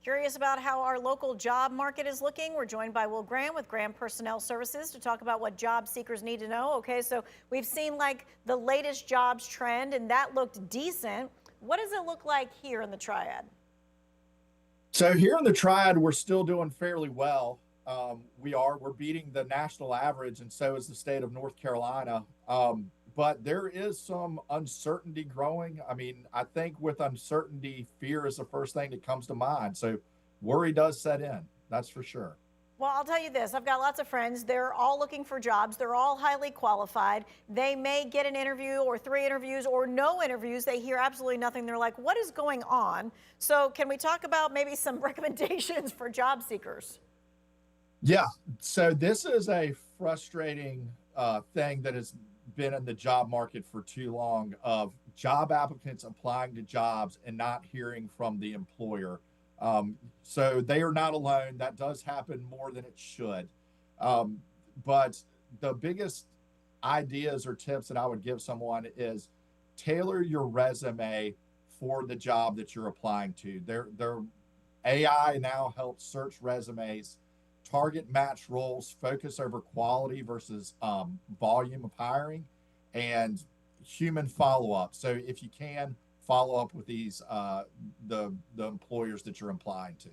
Curious about how our local job market is looking? We're joined by Will Graham with Graham Personnel Services to talk about what job seekers need to know. Okay, so we've seen like the latest jobs trend, and that looked decent. What does it look like here in the Triad? So here in the Triad, we're still doing fairly well. We're beating the national average, and so is the state of North Carolina. But there is some uncertainty growing. I mean, I think with uncertainty, fear is the first thing that comes to mind. So worry does set in. That's for sure. Well, I'll tell you this. I've got lots of friends. They're all looking for jobs. They're all highly qualified. They may get an interview or three interviews or no interviews. They hear absolutely nothing. They're like, what is going on? So, can we talk about maybe some recommendations for job seekers? Yeah. So this is a frustrating thing that has been in the job market for too long of job applicants applying to jobs and not hearing from the employer. So they are not alone. That does happen more than it should. Um, but the biggest ideas or tips that I would give someone is tailor your resume for the job that you're applying to. Their AI now helps search resumes, target match roles, focus over quality versus volume of hiring, and human follow up. So if you can follow up with these the employers that you're applying to.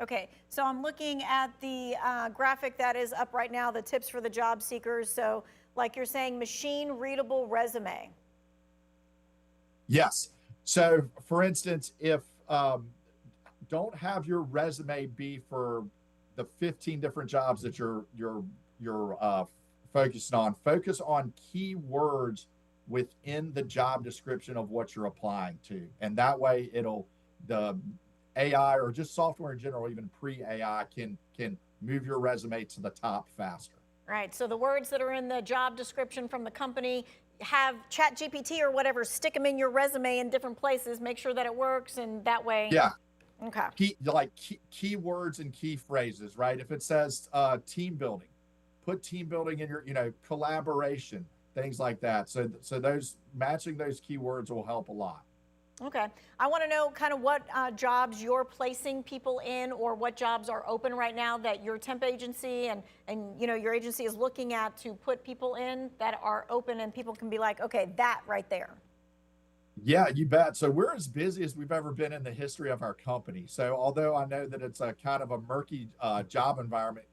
Okay, so I'm looking at the graphic that is up right now, the tips for the job seekers. So, like you're saying, machine readable resume. Yes. So for instance, if don't have your resume be for the 15 different jobs that you're focusing on. Focus on keywords within the job description of what you're applying to, and that way it'll the AI or just software in general, even pre-AI, can move your resume to the top faster. Right. So the words that are in the job description from the company, have Chat GPT or whatever, stick them in your resume in different places, make sure that it works, and that way. Yeah, Okay. keywords and key phrases, right? If it says team building, put team building in your collaboration, things like that. So those matching those keywords will help a lot. Okay. I want to know kind of what jobs you're placing people in, or what jobs are open right now that your temp agency and your agency is looking at to put people in that are open, and people can be like, okay, that right there. Yeah, you bet. So we're as busy as we've ever been in the history of our company. So although I know that it's a kind of a murky job environment,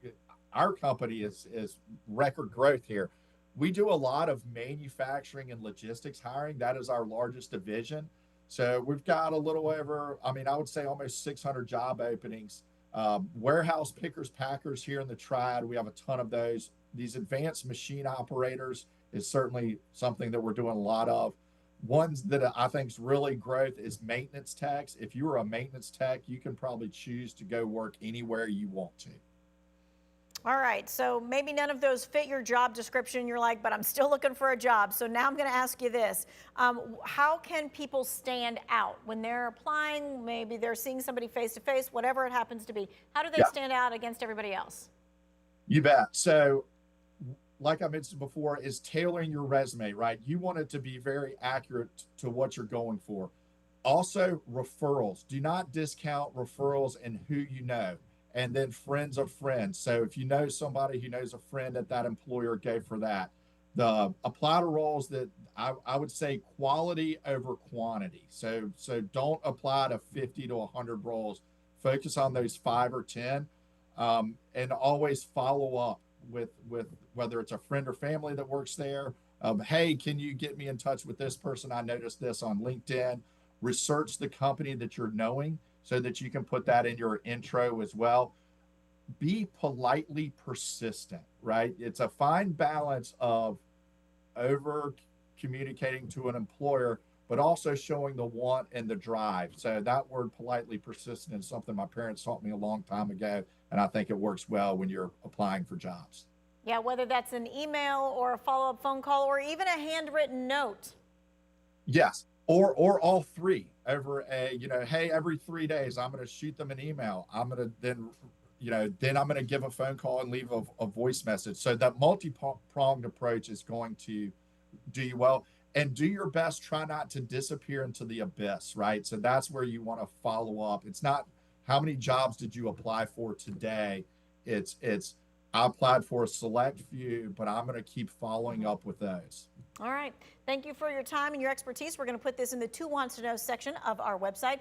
our company is record growth here. We do a lot of manufacturing and logistics hiring. That is our largest division. So we've got a little over, I mean, I would say almost 600 job openings. Warehouse pickers, packers here in the Triad, we have a ton of those. These advanced machine operators is certainly something that we're doing a lot of. Ones that I think is really growth is maintenance techs. If you are a maintenance tech, you can probably choose to go work anywhere you want to. All right, so maybe none of those fit your job description. You're like, but I'm still looking for a job. So now I'm going to ask you this. How can people stand out when they're applying? Maybe they're seeing somebody face to face, whatever it happens to be. How do they Yeah, stand out against everybody else? you bet. So, like I mentioned before, is tailoring your resume, right? You want it to be very accurate to what you're going for. Also, referrals. Do not discount referrals and who you know, and then friends of friends. So if you know somebody who knows a friend at that employer, go for that. The apply to roles that I would say quality over quantity. So don't apply to 50 to 100 roles. Focus on those 5 or 10, and always follow up with whether it's a friend or family that works there. Hey, can you get me in touch with this person? I noticed this on LinkedIn. Research the company that you're knowing so that you can put that in your intro as well. Be politely persistent, right? It's a fine balance of over communicating to an employer, but also showing the want and the drive. So that word politely persistent is something my parents taught me a long time ago, and I think it works well when you're applying for jobs. Yeah, whether that's an email or a follow up phone call or even a handwritten note. Yes, or all three over hey, every 3 days I'm going to shoot them an email. I'm going to then I'm going to give a phone call and leave a voice message. So that multi-pronged approach is going to do you well, and do your best. Try not to disappear into the abyss, right? So that's where you want to follow up. It's not how many jobs did you apply for today? It's I applied for a select few, but I'm going to keep following up with those. All right. Thank you for your time and your expertise. We're going to put this in the Who Wants to Know section of our website.